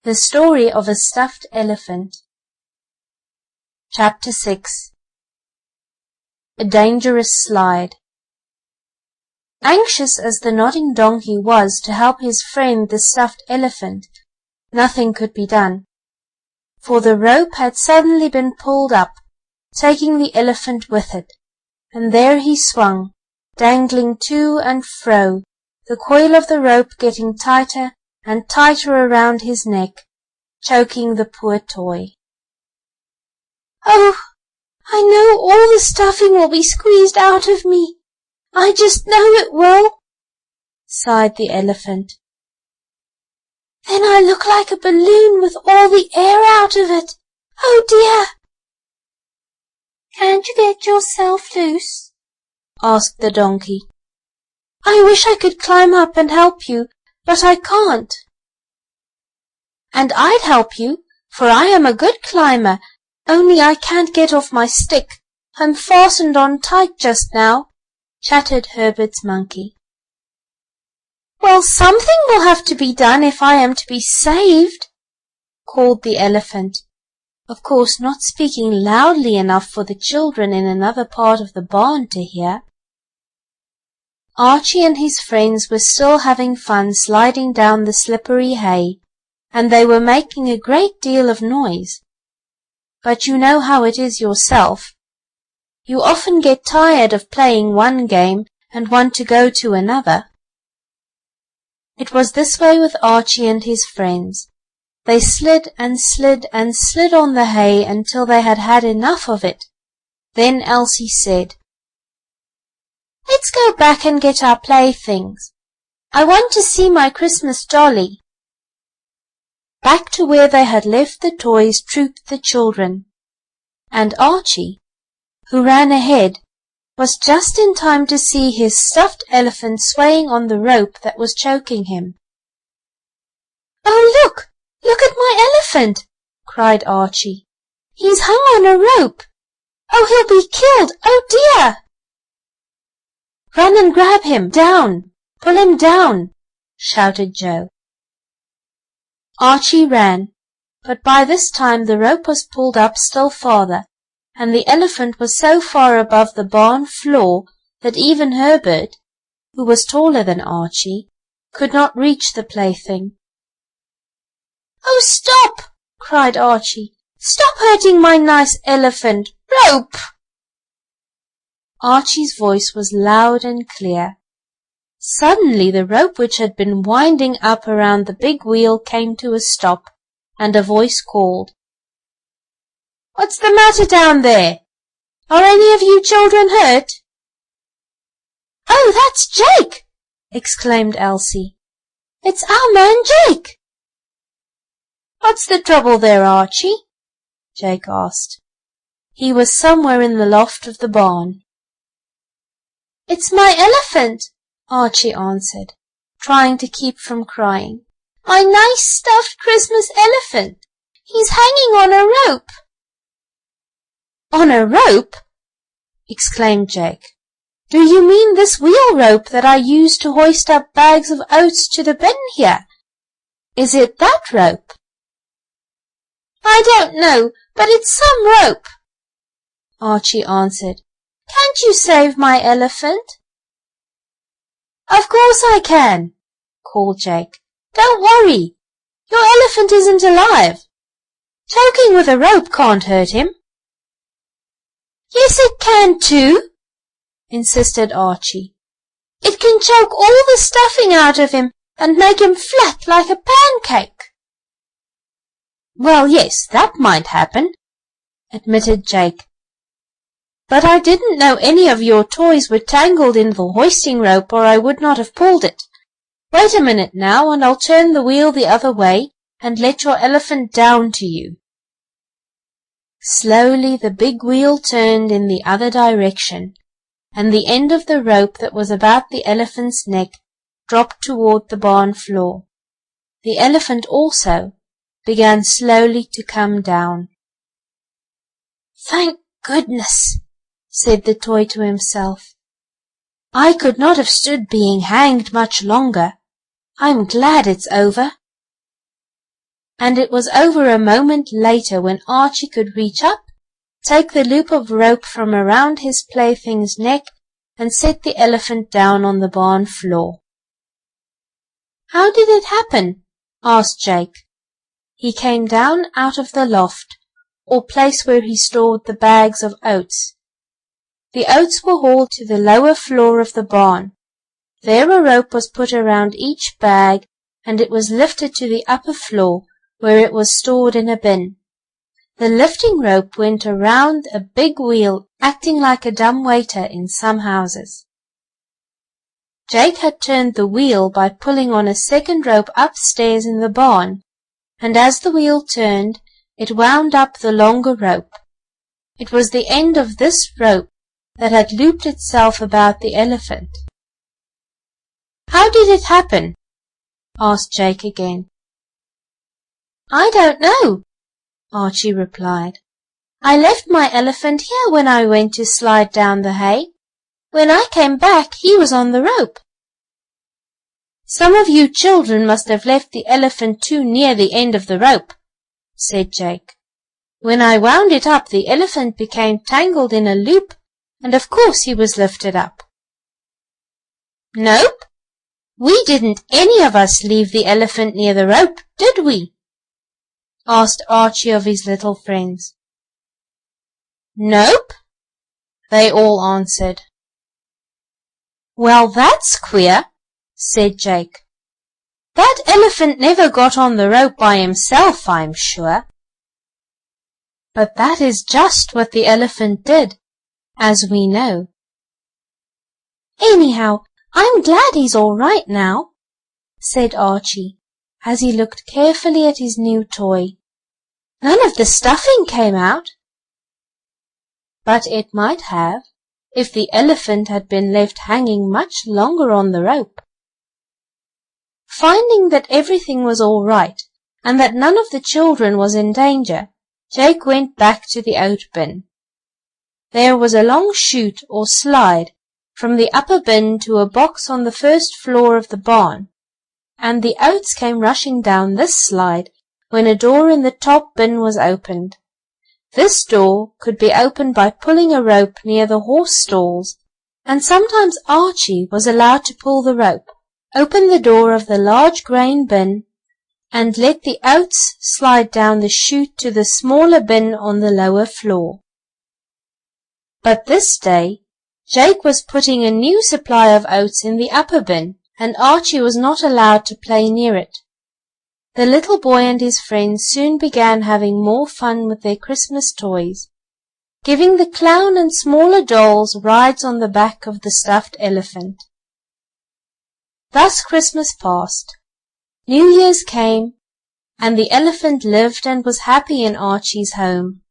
The Story of a Stuffed Elephant. Chapter 6. A Dangerous Slide. Anxious as the nodding donkey was to help his friend the stuffed elephant, nothing could be done, for the rope had suddenly been pulled up, taking the elephant with it, and there he swung, dangling to and fro, the coil of the rope getting tighter and tighter around his neck, choking the poor toy. "Oh, I know all the stuffing will be squeezed out of me. I just know it will," sighed the elephant. "Then I look like a balloon with all the air out of it. Oh dear!" "Can't you get yourself loose?" asked the donkey. "I wish I could climb up and help you, but I can't." "And I'd help you, for I am a good climber, only I can't get off my stick. I'm fastened on tight just now," chattered Herbert's monkey. "Well, something will have to be done if I am to be saved," called the elephant, of course not speaking loudly enough for the children in another part of the barn to hear. Archie and his friends were still having fun sliding down the slippery hay, and they were making a great deal of noise. But you know how it is yourself. You often get tired of playing one game and want to go to another. It was this way with Archie and his friends. They slid and slid and slid on the hay until they had had enough of it. Then Elsie said, "Let's go back and get our playthings. I want to see my Christmas dolly." Back to where they had left the toys trooped the children, and Archie, who ran ahead, was just in time to see his stuffed elephant swaying on the rope that was choking him. "Oh, look! Look at my elephant!" cried Archie. "He's hung on a rope. Oh, he'll be killed! Oh, dear!" "Run and grab him! Down! Pull him down!" shouted Joe. Archie ran, but by this time the rope was pulled up still farther, and the elephant was so far above the barn floor that even Herbert, who was taller than Archie, could not reach the plaything. "Oh, stop!" cried Archie. "Stop hurting my nice elephant! Rope!" Archie's voice was loud and clear. Suddenly the rope which had been winding up around the big wheel came to a stop, and a voice called, "What's the matter down there? Are any of you children hurt?" "Oh, that's Jake!" exclaimed Elsie. "It's our man Jake!" "What's the trouble there, Archie?" Jake asked. He was somewhere in the loft of the barn. "It's my elephant," Archie answered, trying to keep from crying. "My nice stuffed Christmas elephant. He's hanging on a rope." "On a rope?" exclaimed Jake. "Do you mean this wheel rope that I use to hoist up bags of oats to the bin here? Is it that rope?" "I don't know, but it's some rope," Archie answered. "Can't you save my elephant?" "Of course I can," called Jake. "Don't worry. Your elephant isn't alive. Choking with a rope can't hurt him." "Yes, it can too," insisted Archie. "It can choke all the stuffing out of him and make him flat like a pancake." "Well, yes, that might happen," admitted Jake. "But I didn't know any of your toys were tangled in the hoisting rope, or I would not have pulled it. Wait a minute now, and I'll turn the wheel the other way and let your elephant down to you." Slowly the big wheel turned in the other direction, and the end of the rope that was about the elephant's neck dropped toward the barn floor. The elephant also began slowly to come down. "Thank goodness," said the toy to himself. "I could not have stood being hanged much longer. I'm glad it's over." and it was over a moment later when Archie could reach up, take the loop of rope from around his plaything's neck, and set the elephant down on the barn floor. "How did it happen?" asked Jake. "He came down out of the loft, or place where he stored the bags of oats. The oats were hauled to the lower floor of the barn. There a rope was put around each bag, and it was lifted to the upper floor, where it was stored in a bin. The lifting rope went around a big wheel, acting like a dumbwaiter in some houses. Jake had turned the wheel by pulling on a second rope upstairs in the barn, and as the wheel turned, it wound up the longer rope. It was the end of this rope that had looped itself about the elephant. "How did it happen?" asked Jake again. "I don't know," Archie replied. "I left my elephant here when I went to slide down the hay. When I came back, he was on the rope." "Some of you children must have left the elephant too near the end of the rope," said Jake. "When I wound it up, the elephant became tangled in a loop, and of course he was lifted up." "Nope. We didn't any of us leave the elephant near the rope, did we?" asked Archie of his little friends. "Nope," they all answered. "Well, that's queer," said Jake. "That elephant never got on the rope by himself, I'm sure." But that is just what the elephant did, as we know. "Anyhow, I'm glad he's all right now," said Archie, as he looked carefully at his new toy. "None of the stuffing came out." But it might have, if the elephant had been left hanging much longer on the rope. Finding that everything was all right, and that none of the children was in danger, Jake went back to the oat bin. There was a long chute or slide from the upper bin to a box on the first floor of the barn, and the oats came rushing down this slide when a door in the top bin was opened. This door could be opened by pulling a rope near the horse stalls, and sometimes Archie was allowed to pull the rope, open the door of the large grain bin, and let the oats slide down the chute to the smaller bin on the lower floor. But this day, Jake was putting a new supply of oats in the upper bin, and Archie was not allowed to play near it. The little boy and his friends soon began having more fun with their Christmas toys, giving the clown and smaller dolls rides on the back of the stuffed elephant. Thus Christmas passed. New Year's came, and the elephant lived and was happy in Archie's home.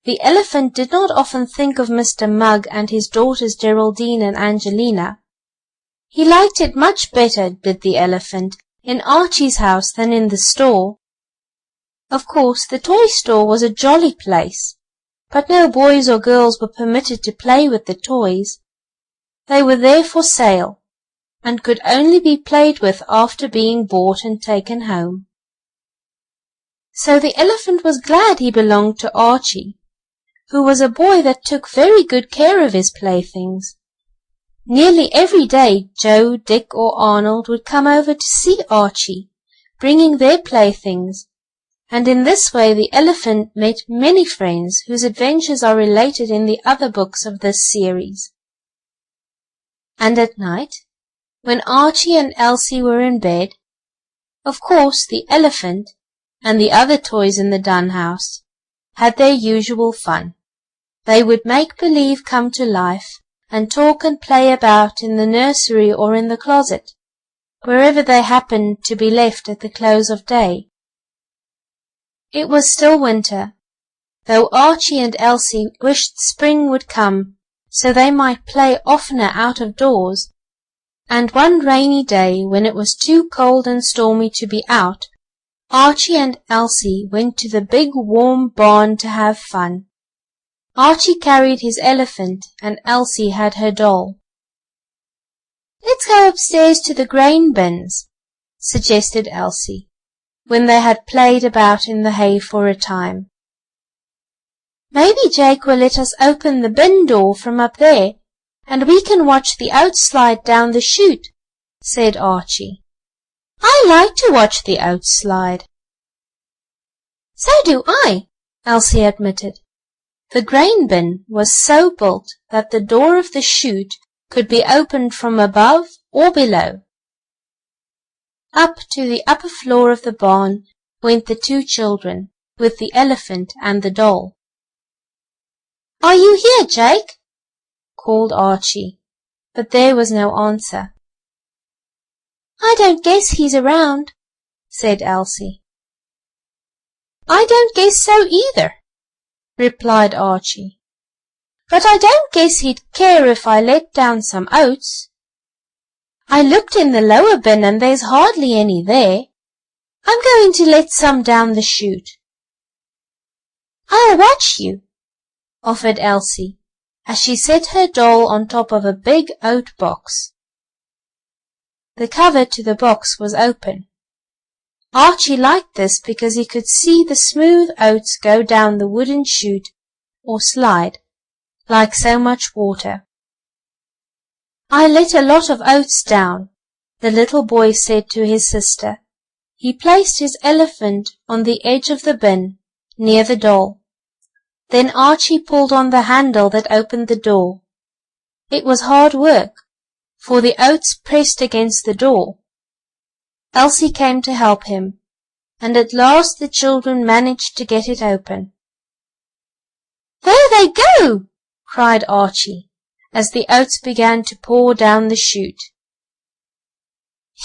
The elephant did not often think of Mr. Mugg and his daughters Geraldine and Angelina. He liked it much better, did the elephant, in Archie's house than in the store. Of course, the toy store was a jolly place, but no boys or girls were permitted to play with the toys. They were there for sale, and could only be played with after being bought and taken home. So the elephant was glad he belonged to Archie, who was a boy that took very good care of his playthings. Nearly every day Joe, Dick, or Arnold would come over to see Archie, bringing their playthings, and in this way the elephant met many friends whose adventures are related in the other books of this series. And at night, when Archie and Elsie were in bed, of course the elephant and the other toys in the Dunn house had their usual fun. They would make believe come to life, and talk and play about in the nursery or in the closet, wherever they happened to be left at the close of day. It was still winter, though Archie and Elsie wished spring would come so they might play oftener out of doors, and one rainy day, when it was too cold and stormy to be out, Archie and Elsie went to the big warm barn to have fun. Archie carried his elephant, and Elsie had her doll. "Let's go upstairs to the grain bins," suggested Elsie. when they had played about in the hay for a time. "Maybe Jake will let us open the bin door from up there, and we can watch the oats slide down the chute," said Archie. "I like to watch the oats slide." "So do I," Elsie admitted. The grain bin was so built that the door of the chute could be opened from above or below. Up to the upper floor of the barn went the two children, with the elephant and the doll. "Are you here, Jake?" called Archie, but there was no answer. "I don't guess he's around," said Elsie. "I don't guess so either," replied Archie. "But I don't guess he'd care if I let down some oats. I looked in the lower bin and there's hardly any there. I'm going to let some down the chute." "I'll watch you," offered Elsie, as she set her doll on top of a big oat box. The cover to the box was open. Archie liked this because he could see the smooth oats go down the wooden chute, or slide, like so much water. "I let a lot of oats down," the little boy said to his sister. He placed his elephant on the edge of the bin, near the doll. Then Archie pulled on the handle that opened the door. It was hard work, for the oats pressed against the door. Elsie came to help him, and at last the children managed to get it open. "There they go!" cried Archie, as the oats began to pour down the chute.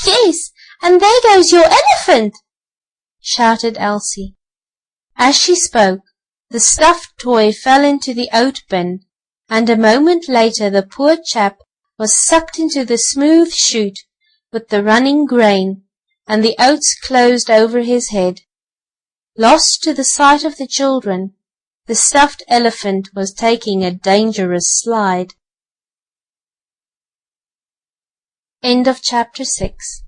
"Yes, and there goes your elephant!" shouted Elsie. As she spoke, the stuffed toy fell into the oat bin, and a moment later the poor chap was sucked into the smooth chute with the running grain, and the oats closed over his head. Lost to the sight of the children, the stuffed elephant was taking a dangerous slide. End of chapter 6.